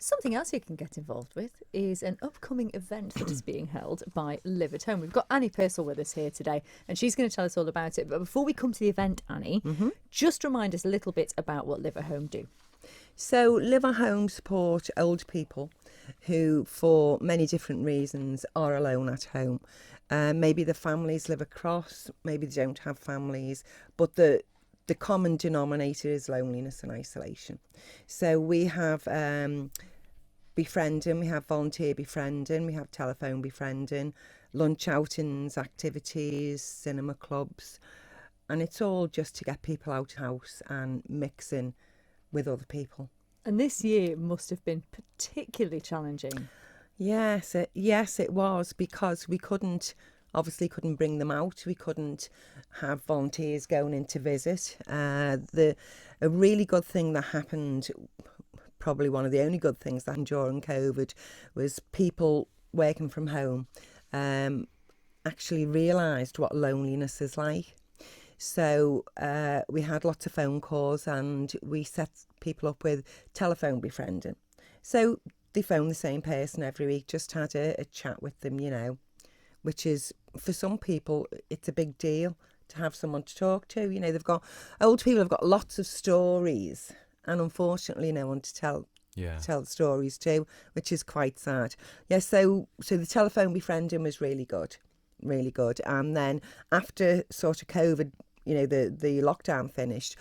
Something else you can get involved with is an upcoming event that is being held by Live at Home. We've got Anni Pearsall with us here today, and she's going to tell us all about it. But before we come to the event, Annie, just remind us a little bit about what Live at Home do. So Live at Home support old people who, for many different reasons, are alone at home. Maybe the families live across, maybe they don't have families, but the common denominator is loneliness and isolation. So we have befriending, we have volunteer befriending, we have telephone befriending, lunch outings, activities, cinema clubs, and it's all just to get people out of the house and mixing with other people. And this year must have been particularly challenging. Yes, it was, because we obviously couldn't bring them out. We couldn't have volunteers going in to visit. A really good thing that happened, probably one of the only good things that happened during COVID, was people working from home actually realised what loneliness is like. So we had lots of phone calls, and we set people up with telephone befriending. So they phoned the same person every week, just had a chat with them, which is, for some people, it's a big deal to have someone to talk to. Old people have got lots of stories, and unfortunately no one to tell the stories to, which is quite sad. Yeah, so the telephone befriending was really good. And then after sort of COVID, the lockdown finished,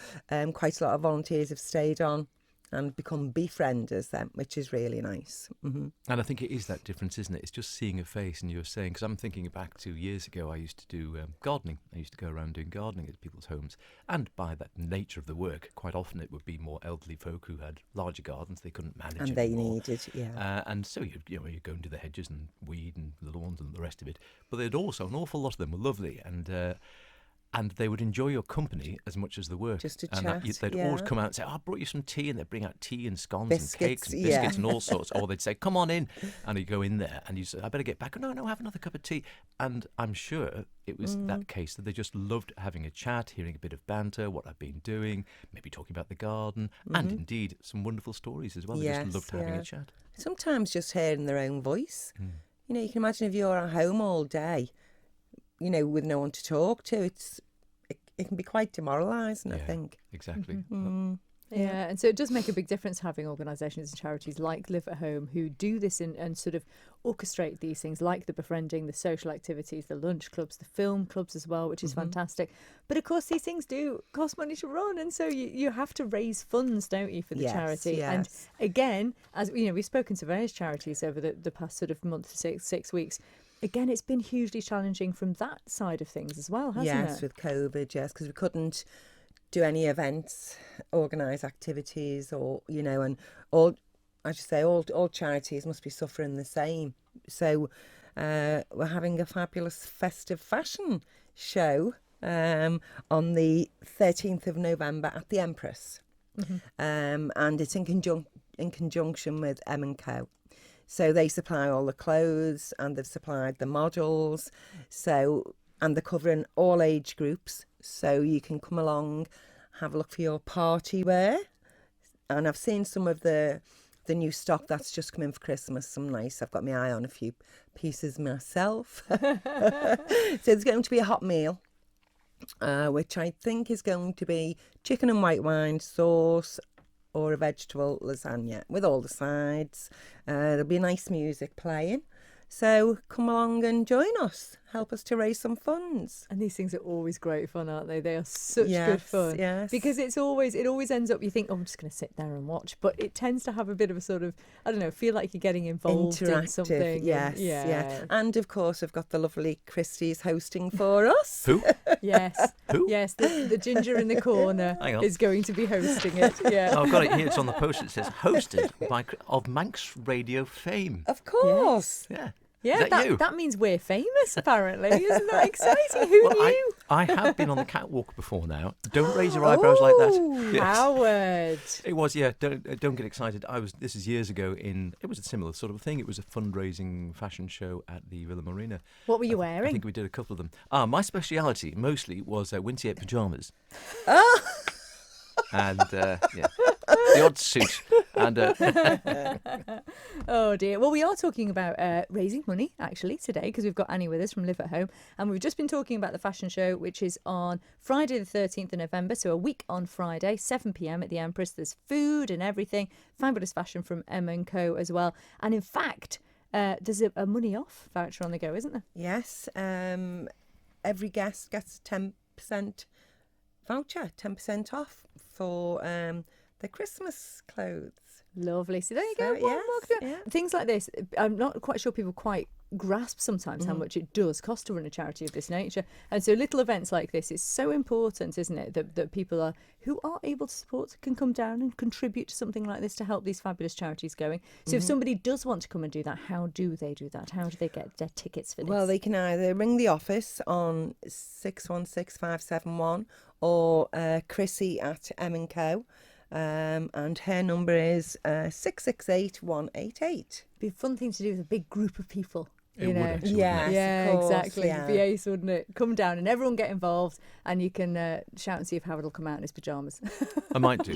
quite a lot of volunteers have stayed on and become befrienders then, which is really nice. Mm-hmm. And I think it is that difference, isn't it? It's just seeing a face. And you were saying, because I'm thinking back to years ago, I used to do gardening. I used to go around doing gardening at people's homes. And by that nature of the work, quite often it would be more elderly folk who had larger gardens they couldn't manage and anymore. They needed, yeah. And so you go into the hedges and weed and the lawns and the rest of it. But they'd also, an awful lot of them were lovely, and they would enjoy your company as much as the work. Just to and chat, they'd always come out and say, I brought you some tea, and they'd bring out tea and scones biscuits, and cakes and biscuits and all sorts. Or they'd say, come on in. And you go in there and you say, I better get back. No, have another cup of tea. And I'm sure it was that case that they just loved having a chat, hearing a bit of banter, what I've been doing, maybe talking about the garden, and indeed some wonderful stories as well. They just loved having a chat. Sometimes just hearing their own voice. You can imagine if you're at home all day, with no one to talk to, it can be quite demoralising, I think. Exactly. Yeah, and so it does make a big difference having organisations and charities like Live at Home who do this and sort of orchestrate these things, like the befriending, the social activities, the lunch clubs, the film clubs as well, which is fantastic. But of course, these things do cost money to run, and so you have to raise funds, don't you, for the charity? Yes. And again, as we've spoken to various charities over the past sort of month to six weeks. Again, it's been hugely challenging from that side of things as well, hasn't it? Yes, with COVID, because we couldn't do any events, organise activities, or, and all charities must be suffering the same. So we're having a fabulous festive fashion show on the 13th of November at the Empress. And it's in conjunction with M&Co. So they supply all the clothes, and they've supplied the models. And they're covering all age groups. So you can come along, have a look for your party wear. And I've seen some of the new stock that's just come in for Christmas. I've got my eye on a few pieces myself. So there's going to be a hot meal, which I think is going to be chicken and white wine sauce, or a vegetable lasagna with all the sides. There'll be nice music playing. So come along and join us. Help us to raise some funds. And these things are always great fun, aren't they? They are such good fun. Yes. Because it always ends up, you think, I'm just going to sit there and watch. But it tends to have a bit of a sort of, feel like you're getting involved in something. Yes. And of course, I've got the lovely Christy's hosting for us. Who? Yes. Who? Yes, the ginger in the corner is going to be hosting it. Yeah. I've got it here. It's on the post. It says, hosted of Manx Radio fame. Of course. Yeah. Yeah, that means we're famous, apparently. Isn't that exciting? Who knew? I have been on the catwalk before now. Don't raise your eyebrows like that. Yes. Howard. It was, don't get excited. This is years ago it was a similar sort of thing. It was a fundraising fashion show at the Villa Marina. What were you wearing? I think we did a couple of them. My speciality mostly was Winty 8 pyjamas. and the odd suit. And oh dear. Well, we are talking about raising money actually today because we've got Annie with us from Live at Home, and we've just been talking about the fashion show, which is on Friday the 13th of November, so a week on Friday, 7 p.m. at the Empress. There's food and everything, fabulous fashion from M&Co as well, and in fact there's a money off voucher on the go, isn't there? Yes. Every guest gets a 10% voucher, 10% off for the Christmas clothes. Lovely. So there you So, go. yes, Things like this, I'm not quite sure people quite grasp sometimes how much it does cost to run a charity of this nature. And so little events like this, it's so important, isn't it, that people who are able to support can come down and contribute to something like this to help these fabulous charities going. So if somebody does want to come and do that, how do they do that? How do they get their tickets for this? Well, they can either ring the office on 616571 or Chrissy at M&Co. And her number is 668-188. Be a fun thing to do with a big group of people. It would actually, Yes, Yeah, of course, exactly. yeah. It'd be ace, wouldn't it? Come down and everyone get involved, and you can shout and see if Howard will come out in his pyjamas. I might do.